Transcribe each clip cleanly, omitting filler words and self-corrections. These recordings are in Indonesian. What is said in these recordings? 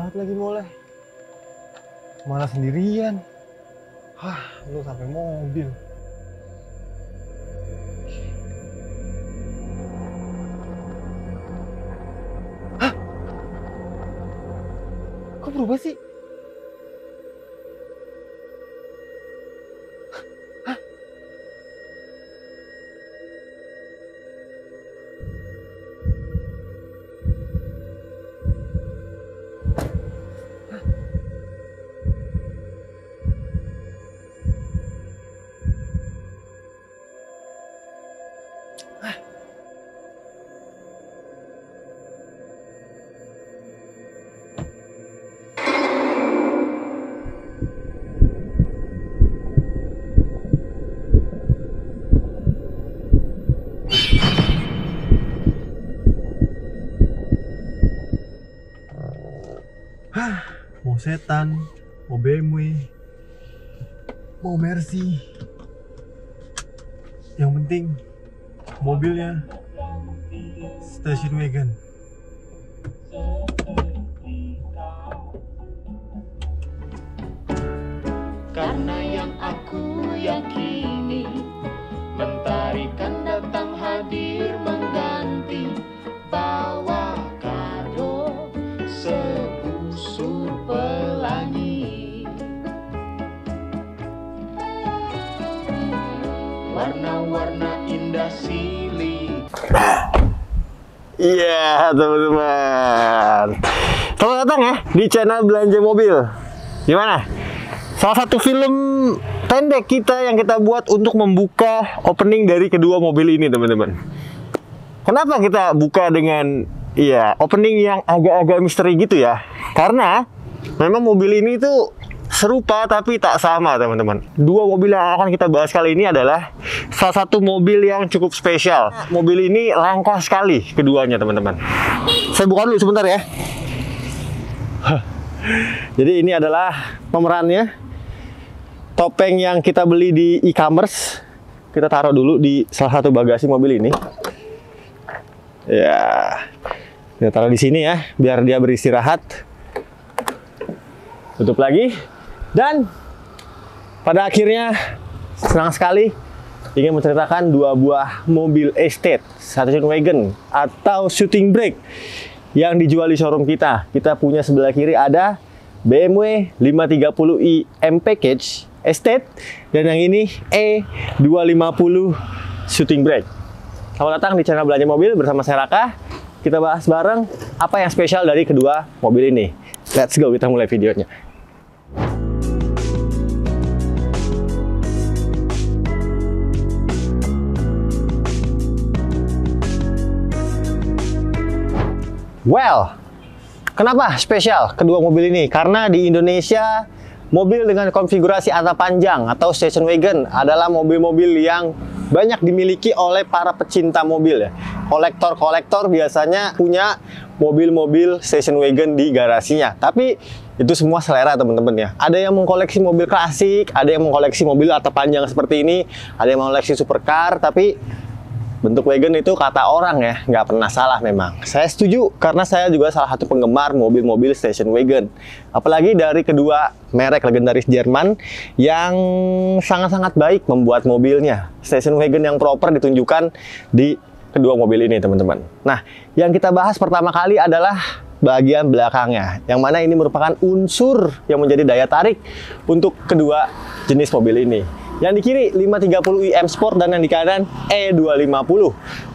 banget lagi mulai. Mana sendirian? Hah, lu sampai mobil. Hah? Kok berubah sih? Mau setan, mau BMW, mau Mercy. Yang penting mobilnya station wagon. Karena yang aku yakini, mentari kan datang hadir mengganti, bawa kado sebusur pelangi. Warna-warna indah silih. Iya, teman-teman. Selamat datang ya di channel Belanja Mobil. Gimana? Salah satu film pendek kita yang kita buat untuk membuka opening dari kedua mobil ini, teman-teman. Kenapa kita buka dengan opening yang agak-agak misteri gitu ya? Karena memang mobil ini tuh serupa tapi tak sama, teman-teman. Dua mobil yang akan kita bahas kali ini adalah salah satu mobil yang cukup spesial. Mobil ini langka sekali keduanya, teman-teman. Saya buka dulu sebentar ya. Jadi ini adalah pemerannya. Topeng yang kita beli di e-commerce, kita taruh dulu di salah satu bagasi mobil ini. Ya, kita taruh di sini ya, biar dia beristirahat. Tutup lagi. Dan pada akhirnya senang sekali ingin menceritakan dua buah mobil estate station wagon atau shooting brake yang dijual di showroom kita. Kita punya sebelah kiri ada BMW 530i M Package Estate, dan yang ini E250 shooting brake. Selamat datang di channel Belanja Mobil bersama saya Raka. Kita bahas bareng apa yang spesial dari kedua mobil ini. Let's go, kita mulai videonya. Well, kenapa spesial kedua mobil ini? Karena di Indonesia mobil dengan konfigurasi atap panjang atau station wagon adalah mobil-mobil yang banyak dimiliki oleh para pecinta mobil ya. Kolektor-kolektor biasanya punya mobil-mobil station wagon di garasinya. Tapi itu semua selera, teman-teman ya. Ada yang mengkoleksi mobil klasik, ada yang mengkoleksi mobil atap panjang seperti ini, ada yang mengkoleksi supercar, tapi bentuk wagon itu kata orang ya, nggak pernah salah memang. Saya setuju karena saya juga salah satu penggemar mobil-mobil station wagon. Apalagi dari kedua merek legendaris Jerman yang sangat-sangat baik membuat mobilnya. Station wagon yang proper ditunjukkan di kedua mobil ini, teman-teman. Nah, yang kita bahas pertama kali adalah bagian belakangnya, yang mana ini merupakan unsur yang menjadi daya tarik untuk kedua jenis mobil ini. Yang di kiri 530i M Sport dan yang di kanan E250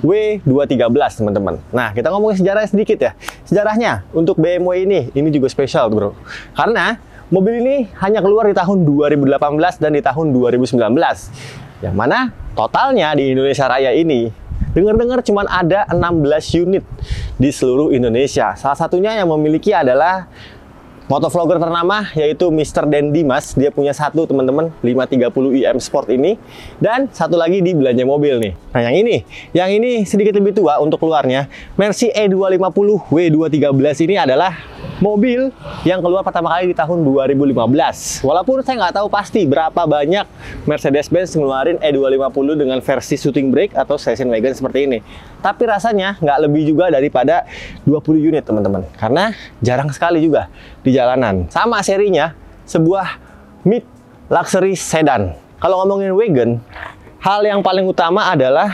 W213, teman-teman. Nah, kita ngomongin sejarahnya sedikit ya. Sejarahnya untuk BMW ini juga spesial, bro. Karena mobil ini hanya keluar di tahun 2018 dan di tahun 2019. Yang mana totalnya di Indonesia Raya ini dengar-dengar cuma ada 16 unit di seluruh Indonesia. Salah satunya yang memiliki adalah motovlogger ternama, yaitu Mr. Dan Dimas. Dia punya satu, teman-teman, 530i M Sport ini. Dan satu lagi di Belanja Mobil nih. Nah, yang ini sedikit lebih tua untuk keluarnya. Mercy E250 W213 ini adalah mobil yang keluar pertama kali di tahun 2015. Walaupun saya nggak tahu pasti berapa banyak Mercedes-Benz ngeluarin E250 dengan versi shooting brake atau station wagon seperti ini. Tapi rasanya nggak lebih juga daripada 20 unit teman-teman. Karena jarang sekali juga di jalanan. Sama serinya, sebuah mid luxury sedan. Kalau ngomongin wagon, hal yang paling utama adalah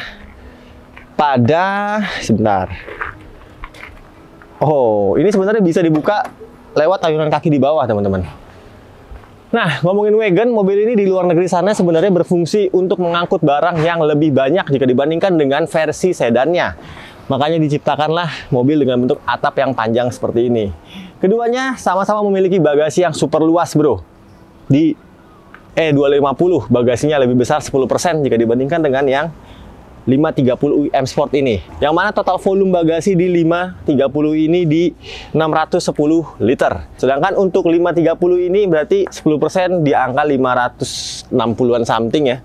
pada sebentar. Oh, ini sebenarnya bisa dibuka lewat ayunan kaki di bawah, teman-teman. Nah, ngomongin wagon, mobil ini di luar negeri sana sebenarnya berfungsi untuk mengangkut barang yang lebih banyak jika dibandingkan dengan versi sedannya. Makanya diciptakanlah mobil dengan bentuk atap yang panjang seperti ini. Keduanya sama-sama memiliki bagasi yang super luas, bro. Di E250, bagasinya lebih besar 10% jika dibandingkan dengan yang 530i M Sport ini, yang mana total volume bagasi di 530 ini di 610 liter. Sedangkan untuk 530 ini berarti 10% di angka 560-an something ya.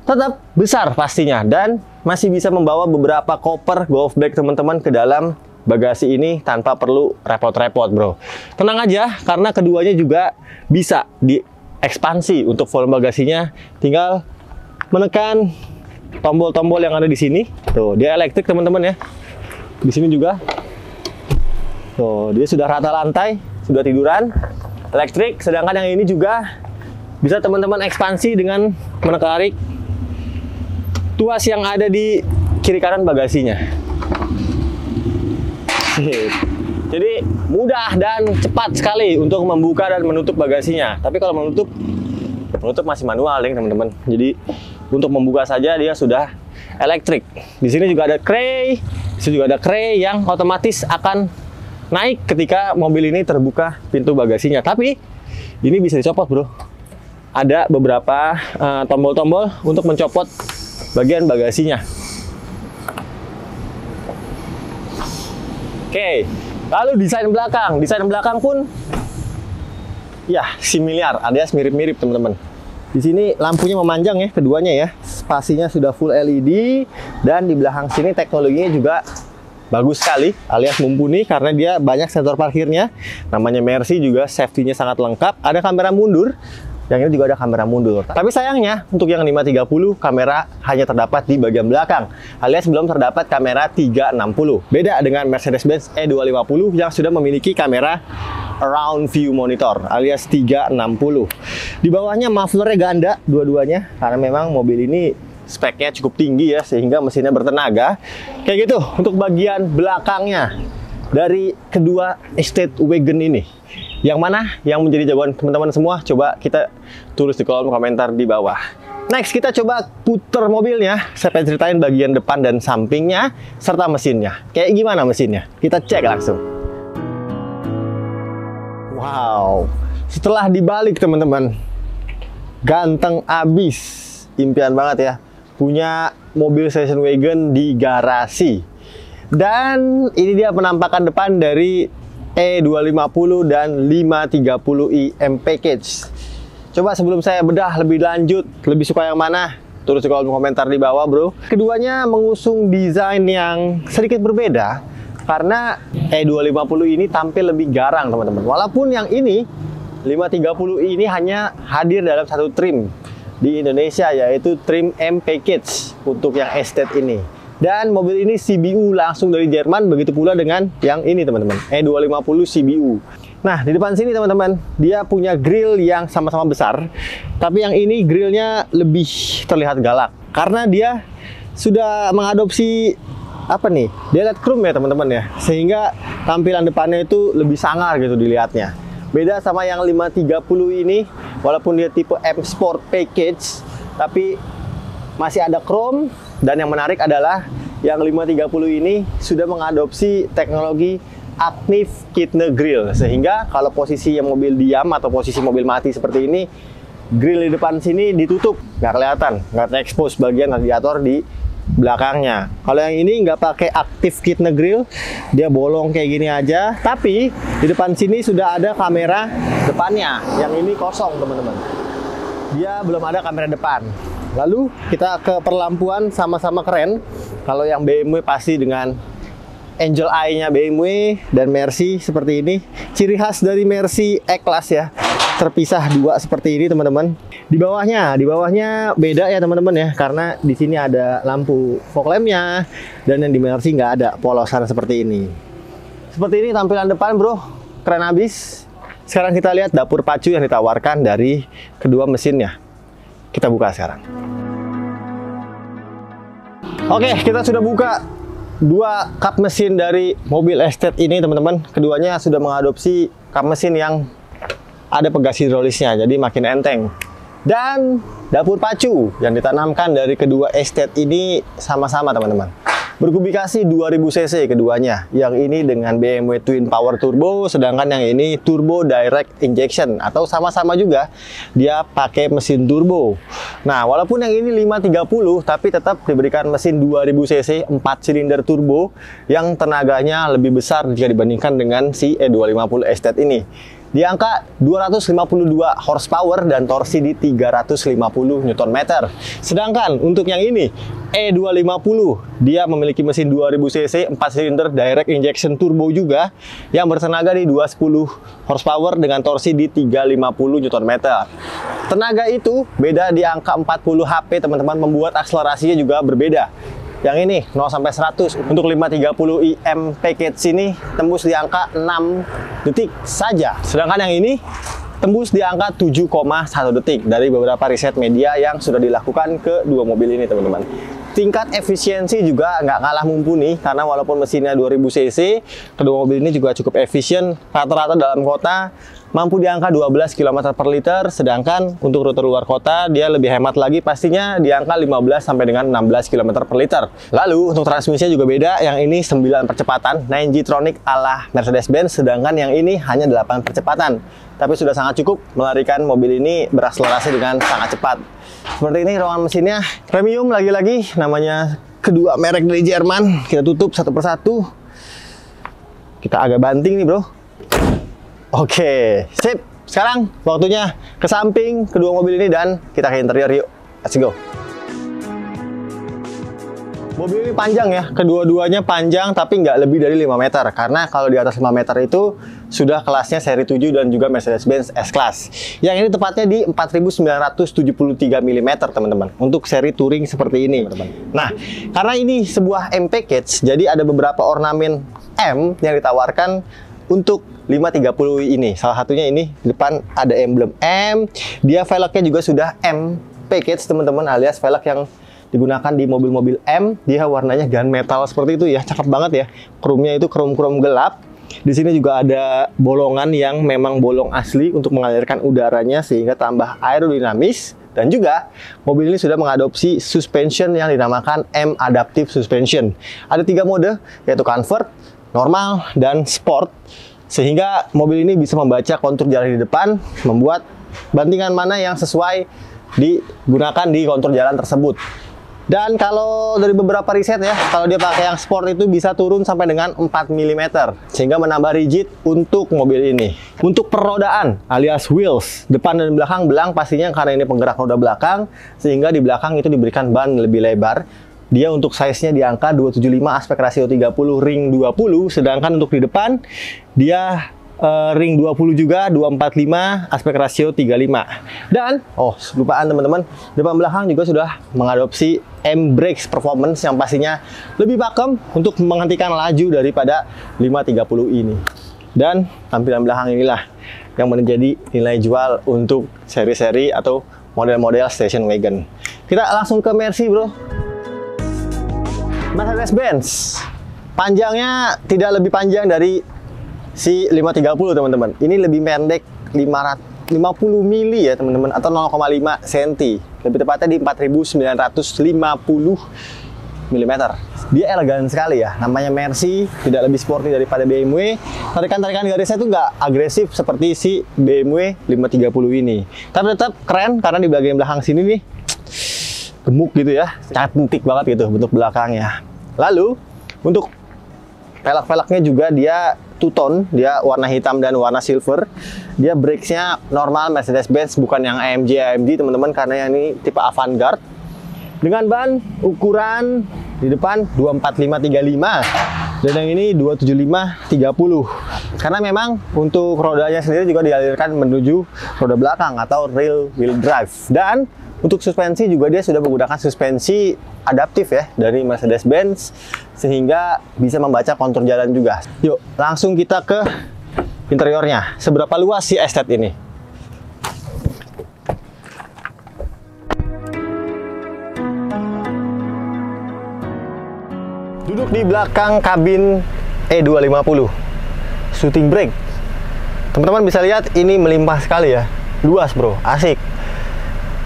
Tetap besar pastinya dan masih bisa membawa beberapa koper golf bag teman-teman ke dalam bagasi ini tanpa perlu repot-repot, bro. Tenang aja karena keduanya juga bisa diekspansi untuk volume bagasinya, tinggal menekan tombol-tombol yang ada di sini. Tuh, dia elektrik teman-teman ya. Di sini juga. Tuh, dia sudah rata lantai, sudah tiduran, elektrik. Sedangkan yang ini juga bisa teman-teman ekspansi dengan menarik tuas yang ada di kiri kanan bagasinya. Jadi mudah dan cepat sekali untuk membuka dan menutup bagasinya. Tapi kalau menutup masih manual nih teman-teman. Jadi untuk membuka saja dia sudah elektrik. Di sini juga ada kray, di sini juga ada kray yang otomatis akan naik ketika mobil ini terbuka pintu bagasinya. Tapi ini bisa dicopot, bro. Ada beberapa tombol-tombol untuk mencopot bagian bagasinya. Oke, lalu desain belakang pun ya similar, alias mirip-mirip teman-teman. Di sini lampunya memanjang ya, keduanya ya. Spasinya sudah full LED dan di belakang sini teknologinya juga bagus sekali, alias mumpuni karena dia banyak sensor parkirnya. Namanya Mercy juga safety-nya sangat lengkap. Ada kamera mundur. Yang ini juga ada kamera mundur. Tapi sayangnya untuk yang 530 kamera hanya terdapat di bagian belakang, alias belum terdapat kamera 360. Beda dengan Mercedes-Benz E250 yang sudah memiliki kamera around view monitor alias 360. Di bawahnya mufflernya ganda dua-duanya karena memang mobil ini speknya cukup tinggi ya sehingga mesinnya bertenaga. Kayak gitu untuk bagian belakangnya dari kedua estate wagon ini. Yang mana yang menjadi jagoan teman-teman semua? Coba kita tulis di kolom komentar di bawah. Next, kita coba puter mobilnya. Saya pengen ceritain bagian depan dan sampingnya serta mesinnya. Kayak gimana mesinnya? Kita cek langsung. Wow, setelah dibalik teman-teman, ganteng abis, impian banget ya, punya mobil station wagon di garasi. Dan ini dia penampakan depan dari E250 dan 530i M Package. Coba sebelum saya bedah lebih lanjut, lebih suka yang mana? Tulis di kolom komentar di bawah, bro. Keduanya mengusung desain yang sedikit berbeda karena E250 ini tampil lebih garang, teman-teman. Walaupun yang ini 530i ini hanya hadir dalam satu trim di Indonesia, yaitu trim M Package untuk yang estate ini. Dan mobil ini CBU langsung dari Jerman, begitu pula dengan yang ini teman-teman, E250 CBU. Nah, di depan sini teman-teman, dia punya grill yang sama-sama besar, tapi yang ini grillnya lebih terlihat galak karena dia sudah mengadopsi apa nih, daylight chrome ya teman-teman ya, sehingga tampilan depannya itu lebih sangar gitu dilihatnya. Beda sama yang 530 ini, walaupun dia tipe M Sport Package, tapi masih ada chrome. Dan yang menarik adalah yang 530 ini sudah mengadopsi teknologi Active Kidney Grill, sehingga kalau posisi yang mobil diam atau posisi mobil mati seperti ini, grill di depan sini ditutup, nggak kelihatan, nggak expose bagian radiator di belakangnya. Kalau yang ini nggak pakai Active Kidney Grill, dia bolong kayak gini aja. Tapi di depan sini sudah ada kamera depannya, yang ini kosong teman-teman. Dia belum ada kamera depan. Lalu kita ke perlampuan, sama-sama keren. Kalau yang BMW pasti dengan Angel Eye-nya BMW dan Mercy seperti ini. Ciri khas dari Mercy E-Class ya, terpisah dua seperti ini teman-teman. Di bawahnya beda ya teman-teman ya, karena di sini ada lampu fog lamp-nya dan yang di Mercy nggak ada polosan seperti ini. Seperti ini tampilan depan bro, keren abis. Sekarang kita lihat dapur pacu yang ditawarkan dari kedua mesinnya. Kita buka sekarang. Oke, kita sudah buka dua kap mesin dari mobil estate ini teman-teman. Keduanya sudah mengadopsi kap mesin yang ada pegas hidrolisnya, jadi makin enteng. Dan dapur pacu yang ditanamkan dari kedua estate ini sama-sama teman-teman. Berkubikasi 2000 cc keduanya. Yang ini dengan BMW Twin Power Turbo, sedangkan yang ini Turbo Direct Injection, atau sama-sama juga dia pakai mesin turbo. Nah, walaupun yang ini 530 tapi tetap diberikan mesin 2000 cc 4 silinder turbo yang tenaganya lebih besar jika dibandingkan dengan si E250 Estate ini. Di angka 252 horsepower dan torsi di 350 Nm. Sedangkan untuk yang ini E250 dia memiliki mesin 2000 cc 4 silinder direct injection turbo juga yang bertenaga di 210 horsepower dengan torsi di 350 Nm. Tenaga itu beda di angka 40 HP teman-teman, membuat akselerasinya juga berbeda. Yang ini 0 sampai 100 untuk 530 IM package ini tembus di angka 6 detik saja. Sedangkan yang ini tembus di angka 7,1 detik dari beberapa riset media yang sudah dilakukan ke dua mobil ini teman-teman. Tingkat efisiensi juga nggak kalah mumpuni karena walaupun mesinnya 2000 cc, kedua mobil ini juga cukup efisien. Rata-rata dalam kota mampu di angka 12 km per liter, sedangkan untuk rute luar kota dia lebih hemat lagi, pastinya di angka 15 sampai dengan 16 km per liter. Lalu untuk transmisinya juga beda, yang ini 9 percepatan 9G-tronic ala Mercedes-Benz, sedangkan yang ini hanya 8 percepatan. Tapi sudah sangat cukup melarikan mobil ini berakselerasi dengan sangat cepat. Seperti ini ruangan mesinnya, premium lagi-lagi, namanya kedua merek dari Jerman. Kita tutup satu persatu. Kita agak banting nih bro. Oke, sip. Sekarang waktunya ke samping kedua mobil ini dan kita ke interior yuk. Let's go. Mobil ini panjang ya, kedua-duanya panjang tapi nggak lebih dari 5 meter. Karena kalau di atas 5 meter itu sudah kelasnya seri 7 dan juga Mercedes-Benz S-Class. Yang ini tepatnya di 4973 mm teman-teman, untuk seri touring seperti ini teman-teman. Nah, karena ini sebuah M package, jadi ada beberapa ornamen M yang ditawarkan untuk 530 ini. Salah satunya ini di depan ada emblem M. Dia velgnya juga sudah M package teman-teman, alias velg yang digunakan di mobil-mobil M. Dia warnanya gunmetal seperti itu ya, cakep banget ya. Chrome-nya itu chrome gelap. Di sini juga ada bolongan yang memang bolong asli untuk mengalirkan udaranya sehingga tambah aerodinamis. Dan juga mobil ini sudah mengadopsi suspension yang dinamakan M Adaptive Suspension. Ada 3 mode, yaitu Comfort, Normal, dan Sport. Sehingga mobil ini bisa membaca kontur jalan di depan, membuat bantingan mana yang sesuai digunakan di kontur jalan tersebut. Dan kalau dari beberapa riset ya, kalau dia pakai yang sport itu bisa turun sampai dengan 4 mm, sehingga menambah rigid untuk mobil ini. Untuk perodaan alias wheels, depan dan belakang belang pastinya karena ini penggerak roda belakang, sehingga di belakang itu diberikan ban lebih lebar. Dia untuk size-nya di angka 275, aspek rasio 30, ring 20, sedangkan untuk di depan dia ring 20 juga, 245, aspek rasio 35. Dan, lupaan teman-teman, depan belakang juga sudah mengadopsi M-Brakes Performance yang pastinya lebih pakem untuk menghentikan laju daripada 530 ini. Dan tampilan belakang inilah yang menjadi nilai jual untuk seri-seri atau model-model station wagon. Kita langsung ke Mercy bro. Mercedes-Benz panjangnya tidak lebih panjang dari si 530 teman-teman. Ini lebih pendek 550 mili ya teman-teman, atau 0,5 cm. Lebih tepatnya di 4950 mm. Dia elegan sekali ya, namanya Mercy, tidak lebih sporty daripada BMW. Tarikan-tarikan garisnya itu nggak agresif seperti si BMW 530 ini. Tapi tetap keren karena di bagian belakang sini nih gemuk gitu ya, cantik banget gitu bentuk belakangnya. Lalu untuk velg-velgnya juga dia two-tone, dia warna hitam dan warna silver. Dia brakesnya normal Mercedes-Benz, bukan yang AMG teman-teman, karena yang ini tipe Avantgarde. Dengan ban ukuran di depan 245/35 Dan yang ini 275/30. Karena memang untuk rodanya sendiri juga dialirkan menuju roda belakang atau rear wheel drive. Dan untuk suspensi juga dia sudah menggunakan suspensi adaptif ya dari Mercedes-Benz, sehingga bisa membaca kontur jalan juga. Yuk, langsung kita ke interiornya. Seberapa luas si Estate ini? Duduk di belakang kabin E250, shooting brake. Teman-teman bisa lihat ini melimpah sekali ya, luas bro, asik.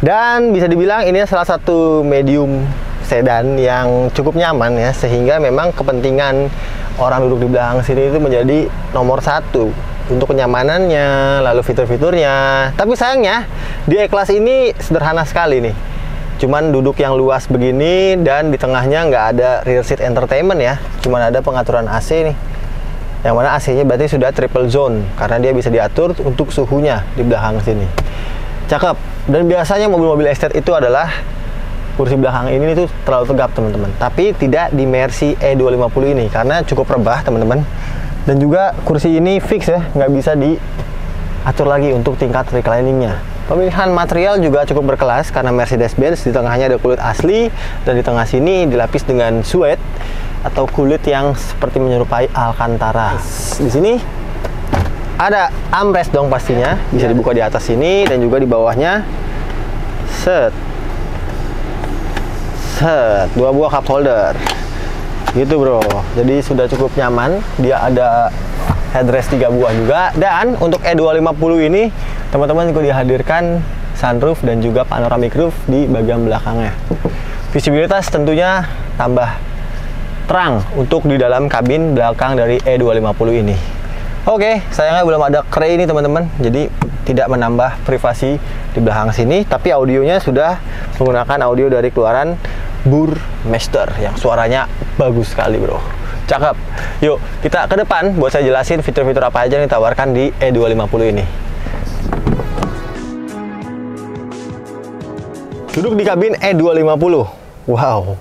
Dan bisa dibilang ini salah satu medium sedan yang cukup nyaman ya, sehingga memang kepentingan orang duduk di belakang sini itu menjadi nomor satu untuk kenyamanannya, lalu fitur-fiturnya. Tapi sayangnya di E-Class ini sederhana sekali nih. Cuman duduk yang luas begini dan di tengahnya nggak ada rear seat entertainment ya. Cuman ada pengaturan AC nih. Yang mana AC-nya berarti sudah triple zone karena dia bisa diatur untuk suhunya di belakang sini. Cakep. Dan biasanya mobil-mobil estate itu adalah kursi belakang ini tuh terlalu tegap teman-teman. Tapi tidak di Mercy E250 ini karena cukup rebah teman-teman. Dan juga kursi ini fix ya, nggak bisa diatur lagi untuk tingkat recliningnya. Pemilihan material juga cukup berkelas karena Mercedes-Benz di tengahnya ada kulit asli dan di tengah sini dilapis dengan suede atau kulit yang seperti menyerupai Alcantara. Di sini ada armrest dong pastinya, bisa dibuka di atas sini dan juga di bawahnya set dua buah cup holder gitu bro. Jadi sudah cukup nyaman. Dia ada headrest 3 buah juga. Dan untuk E250 ini teman-teman juga dihadirkan sunroof dan juga panoramic roof di bagian belakangnya. Visibilitas tentunya tambah terang untuk di dalam kabin belakang dari E250 ini. Oke, sayangnya belum ada kray ini teman-teman, jadi tidak menambah privasi di belakang sini, tapi audionya sudah menggunakan audio dari keluaran Burmester yang suaranya bagus sekali bro. Cakep. Yuk kita ke depan buat saya jelasin fitur-fitur apa aja yang ditawarkan di E250 ini. Duduk di kabin E250. Wow,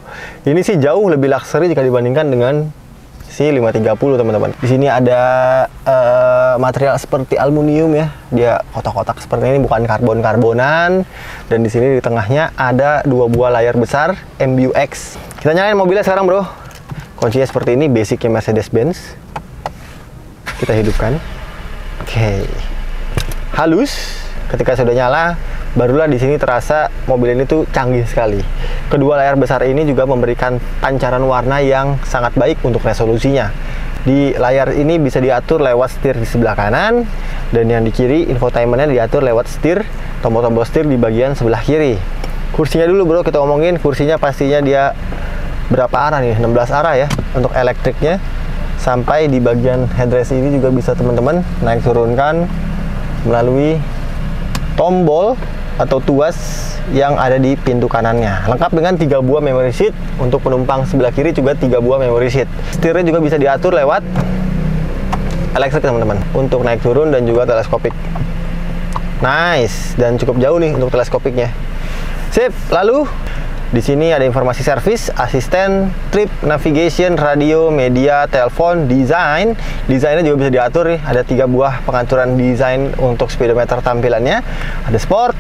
ini sih jauh lebih luxury jika dibandingkan dengan si 530 teman-teman. Di sini ada material seperti aluminium ya. Dia kotak-kotak seperti ini, bukan karbon-karbonan. Dan di sini di tengahnya ada 2 buah layar besar MBUX. Kita nyalain mobilnya sekarang bro. Kuncinya seperti ini, basicnya Mercedes-Benz. Kita hidupkan. Oke. Halus. Ketika sudah nyala, barulah di sini terasa mobil ini tuh canggih sekali. Kedua layar besar ini juga memberikan pancaran warna yang sangat baik untuk resolusinya. Di layar ini bisa diatur lewat setir di sebelah kanan, dan yang di kiri infotainmentnya diatur lewat setir, tombol-tombol setir di bagian sebelah kiri. Kursinya dulu bro, kita omongin kursinya pastinya dia berapa arah nih? 16 arah ya untuk elektriknya. Sampai di bagian headrest ini juga bisa teman-teman naik turunkan melalui tombol atau tuas yang ada di pintu kanannya. Lengkap dengan 3 buah memory seat. Untuk penumpang sebelah kiri juga 3 buah memory seat. Setirnya juga bisa diatur lewat elektrik teman-teman, untuk naik turun dan juga teleskopik. Nice, dan cukup jauh nih untuk teleskopiknya. Sip. Lalu di sini ada informasi servis, asisten, trip, navigation, radio, media, telepon, desain. Desainnya juga bisa diatur nih. Ada 3 buah pengaturan desain untuk speedometer tampilannya. Ada sport,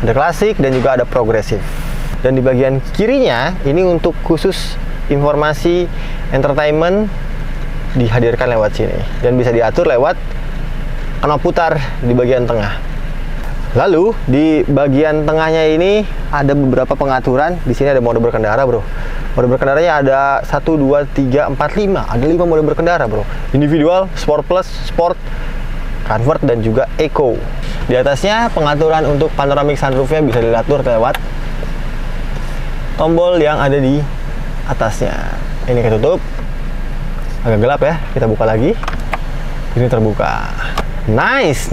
ada klasik, dan juga ada progresif. Dan di bagian kirinya ini untuk khusus informasi entertainment dihadirkan lewat sini. Dan bisa diatur lewat knop putar di bagian tengah. Lalu di bagian tengahnya ini ada beberapa pengaturan. Di sini ada mode berkendara bro. Mode berkendaranya ada 1, 2, 3, 4, 5. Ada 5 mode berkendara bro. Individual, Sport Plus, Sport, Comfort, dan juga Eco. Di atasnya pengaturan untuk panoramic sunroofnya bisa diatur lewat tombol yang ada di atasnya. Ini ketutup. Agak gelap ya. Kita buka lagi. Ini terbuka. Nice.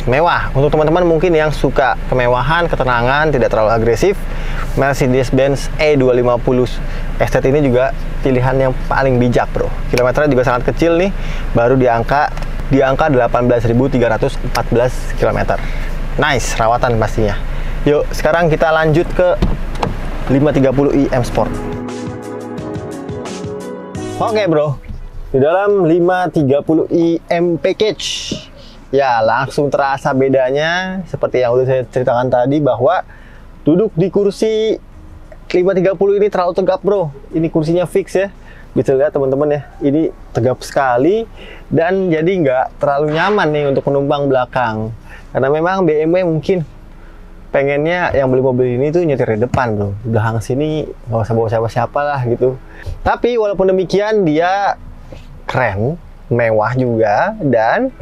Mewah. Untuk teman-teman mungkin yang suka kemewahan, ketenangan, tidak terlalu agresif, Mercedes-Benz E250 Estate ini juga pilihan yang paling bijak bro. Kilometernya juga sangat kecil nih, baru di angka 18.314 km. Nice, rawatan pastinya. Yuk, sekarang kita lanjut ke 530i M Sport. Oke bro, di dalam 530i M package ya langsung terasa bedanya seperti yang udah saya ceritakan tadi, bahwa duduk di kursi 530 ini terlalu tegap bro. Ini kursinya fix ya, bisa lihat teman-teman ya, ini tegap sekali dan jadi nggak terlalu nyaman nih untuk penumpang belakang, karena memang BMW mungkin pengennya yang beli mobil ini tuh nyetir di depan bro, belakang sini nggak usah bawa siapa-siapa lah gitu. Tapi walaupun demikian dia keren, mewah juga, dan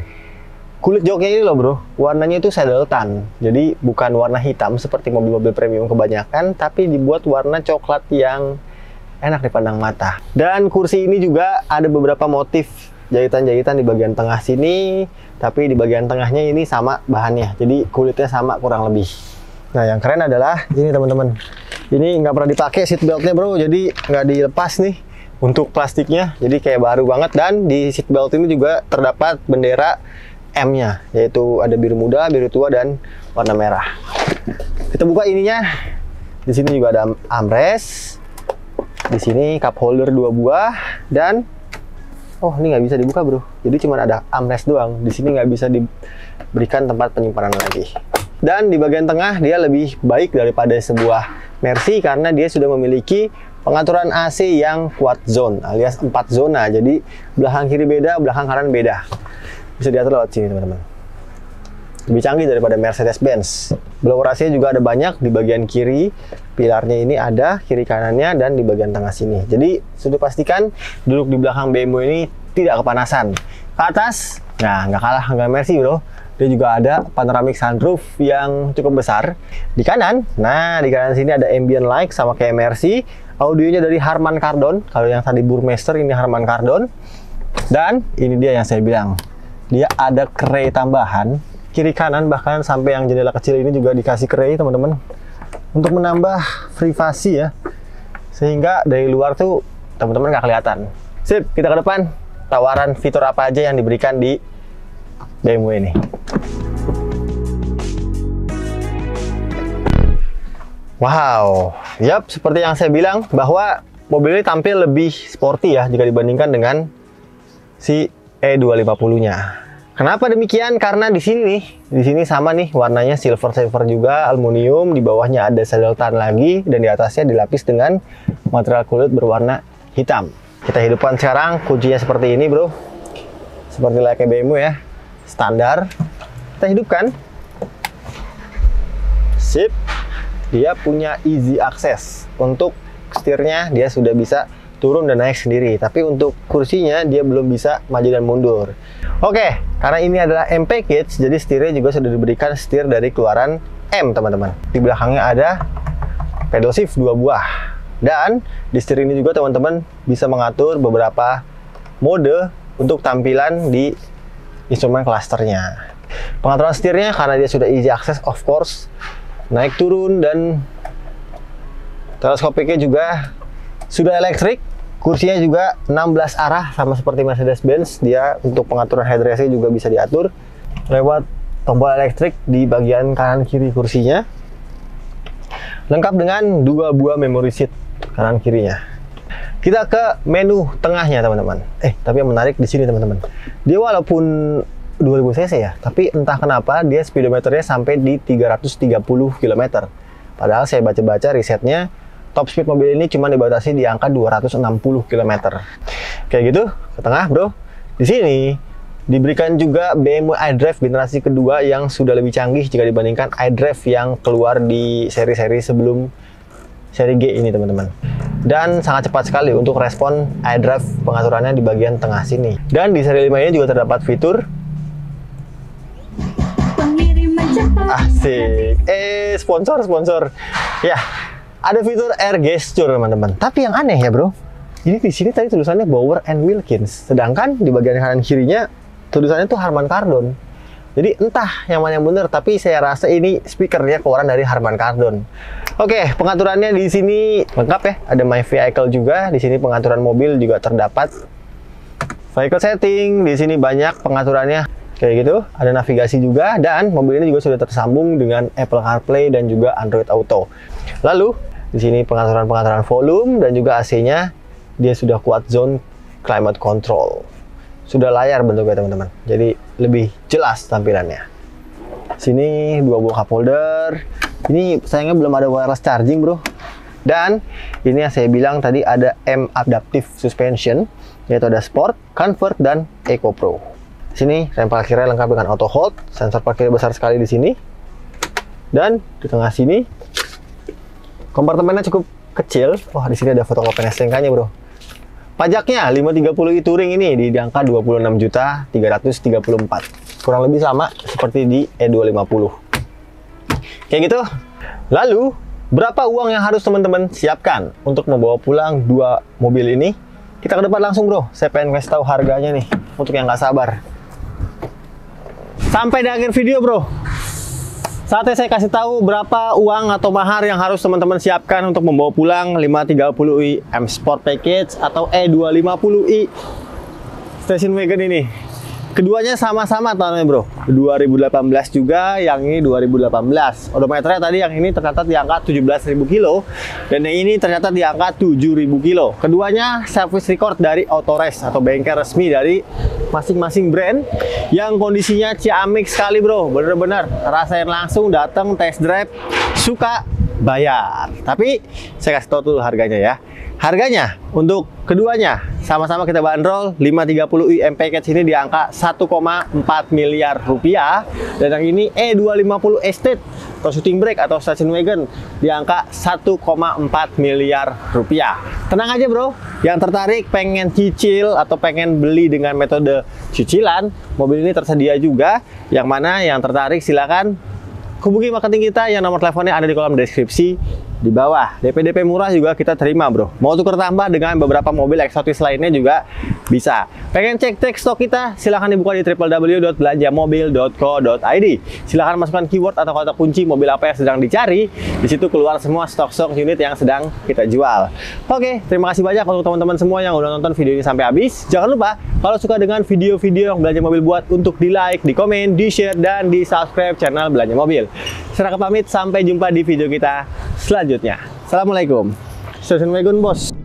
kulit joknya ini loh bro, warnanya itu saddle tan, jadi bukan warna hitam seperti mobil-mobil premium kebanyakan, tapi dibuat warna coklat yang enak dipandang mata. Dan kursi ini juga ada beberapa motif jahitan-jahitan di bagian tengah sini, tapi di bagian tengahnya ini sama bahannya, jadi kulitnya sama kurang lebih. Nah yang keren adalah ini teman-teman, ini nggak pernah dipakai seat beltnya bro, jadi nggak dilepas nih untuk plastiknya, jadi kayak baru banget. Dan di seat belt ini juga terdapat bendera M-nya, yaitu ada biru muda, biru tua, dan warna merah. Kita buka ininya, di sini juga ada armrest, di sini cup holder 2 buah, dan oh ini nggak bisa dibuka bro, jadi cuma ada armrest doang. Di sini nggak bisa diberikan tempat penyimpanan lagi. Dan di bagian tengah dia lebih baik daripada sebuah Mercy karena dia sudah memiliki pengaturan AC yang quad zone alias 4 zona. Jadi belakang kiri beda, belakang kanan beda. Bisa diatur lewat sini teman-teman. Lebih canggih daripada Mercedes-Benz. Blower AC juga ada banyak di bagian kiri. Pilarnya ini ada kiri kanannya dan di bagian tengah sini. Jadi sudah pastikan duduk di belakang BMW ini tidak kepanasan. Ke atas, nah nggak kalah dengan Mercy bro. Dia juga ada panoramic sunroof yang cukup besar. Di kanan, nah di kanan sini ada ambient light sama kayak Mercy. Audionya dari Harman Kardon. Kalau yang tadi Burmester ini Harman Kardon. Dan ini dia yang saya bilang, dia ada kray tambahan kiri kanan, bahkan sampai yang jendela kecil ini juga dikasih kray teman-teman, untuk menambah privasi ya, sehingga dari luar tuh teman-teman nggak kelihatan. Sip, kita ke depan. Tawaran fitur apa aja yang diberikan di BMW ini. Wow, yap, seperti yang saya bilang bahwa mobil ini tampil lebih sporty ya jika dibandingkan dengan si E250-nya. Kenapa demikian? Karena di sini sama nih warnanya silver juga, aluminium, di bawahnya ada saddle tan lagi, dan di atasnya dilapis dengan material kulit berwarna hitam. Kita hidupkan sekarang, kuncinya seperti ini bro, seperti layaknya BMW ya, standar. Kita hidupkan. Sip. Dia punya easy access. Untuk setirnya dia sudah bisa turun dan naik sendiri, tapi untuk kursinya dia belum bisa maju dan mundur. Oke, karena ini adalah M package, jadi setirnya juga sudah diberikan setir dari keluaran M teman-teman. Di belakangnya ada pedal shift 2 buah, dan di setir ini juga teman-teman bisa mengatur beberapa mode untuk tampilan di instrumen clusternya. Pengaturan setirnya karena dia sudah easy access, of course, naik turun, dan teleskopiknya juga sudah elektrik. Kursinya juga 16 arah sama seperti Mercedes-Benz. Dia untuk pengaturan headrestnya juga bisa diatur lewat tombol elektrik di bagian kanan kiri kursinya. Lengkap dengan 2 buah memory seat kanan kirinya. Kita ke menu tengahnya teman-teman. Tapi yang menarik di sini teman-teman, dia walaupun 2000 cc ya, tapi entah kenapa dia speedometernya sampai di 330 km. Padahal saya baca-baca risetnya, top speed mobil ini cuma dibatasi di angka 260 km. Kayak gitu, ke tengah bro. Di sini diberikan juga BMW iDrive generasi kedua yang sudah lebih canggih jika dibandingkan iDrive yang keluar di seri-seri sebelum seri G ini teman-teman. Dan sangat cepat sekali untuk respon iDrive pengaturannya di bagian tengah sini. Dan di seri 5 ini juga terdapat fitur asik. Sponsor. Ya, ada fitur air gesture teman-teman. Tapi yang aneh ya bro, ini di sini tadi tulisannya Bauer & Wilkins, sedangkan di bagian kanan kirinya tulisannya tuh Harman Kardon. Jadi entah yang mana yang benar, tapi saya rasa ini speakernya keluaran dari Harman Kardon. Oke, pengaturannya di sini lengkap ya. Ada My Vehicle juga. Di sini pengaturan mobil juga terdapat. Vehicle setting di sini banyak pengaturannya. Kayak gitu, ada navigasi juga, dan mobil ini juga sudah tersambung dengan Apple CarPlay dan juga Android Auto. Lalu, di sini pengaturan volume dan juga AC-nya, dia sudah quad zone climate control. Sudah layar bentuknya teman-teman, jadi lebih jelas tampilannya. Sini 2 buah cup holder. Ini sayangnya belum ada wireless charging bro. Dan ini yang saya bilang tadi ada M Adaptive Suspension, yaitu ada Sport, Comfort, dan Eco Pro. Sini rem parkirnya lengkap dengan auto hold, sensor parkirnya besar sekali di sini. Dan di tengah sini kompartemennya cukup kecil. Wah, di sini ada fotokopi STNK-nya bro. Pajaknya 530i Touring ini di angka 26.334. Kurang lebih sama seperti di E250. Kayak gitu. Lalu, berapa uang yang harus teman-teman siapkan untuk membawa pulang 2 mobil ini? Kita ke depan langsung bro. Saya pengen kasih tahu harganya nih untuk yang nggak sabar. Sampai di akhir video bro. Saatnya saya kasih tahu berapa uang atau mahar yang harus teman-teman siapkan untuk membawa pulang 530i M Sport Package atau E250i Station Wagon ini. Keduanya sama-sama tahunnya bro, 2018 juga, yang ini 2018. Odometernya tadi yang ini tercatat di angka 17.000 kilo dan yang ini tercatat di angka 7.000 kilo. Keduanya service record dari Autores atau bengkel resmi dari masing-masing brand yang kondisinya ciamik sekali bro, bener-bener rasain langsung, datang test drive, suka bayar. Tapi saya kasih tahu dulu harganya ya. Harganya untuk keduanya sama-sama kita bandrol 530i M Package ini di angka 1,4 miliar rupiah, dan yang ini E250 Estate atau Shooting Brake atau Station Wagon di angka 1,4 miliar rupiah. Tenang aja bro, yang tertarik pengen cicil atau pengen beli dengan metode cicilan, mobil ini tersedia juga. Yang mana yang tertarik silakan hubungi marketing kita yang nomor teleponnya ada di kolom deskripsi di bawah. DP murah juga kita terima bro. Mau tukar tambah dengan beberapa mobil eksotis lainnya juga bisa. Pengen cek stok kita? Silahkan dibuka di www.belanjamobil.co.id. Silahkan masukkan keyword atau kata kunci mobil apa yang sedang dicari. Di situ keluar semua stok unit yang sedang kita jual. Oke, terima kasih banyak untuk teman-teman semua yang udah nonton video ini sampai habis. Jangan lupa kalau suka dengan video-video yang Belanja Mobil buat, untuk di like, di komen, di share, dan di subscribe channel Belanja Mobil. Saya pamit, sampai jumpa di video kita selanjutnya. Assalamualaikum. Station Wagon bos.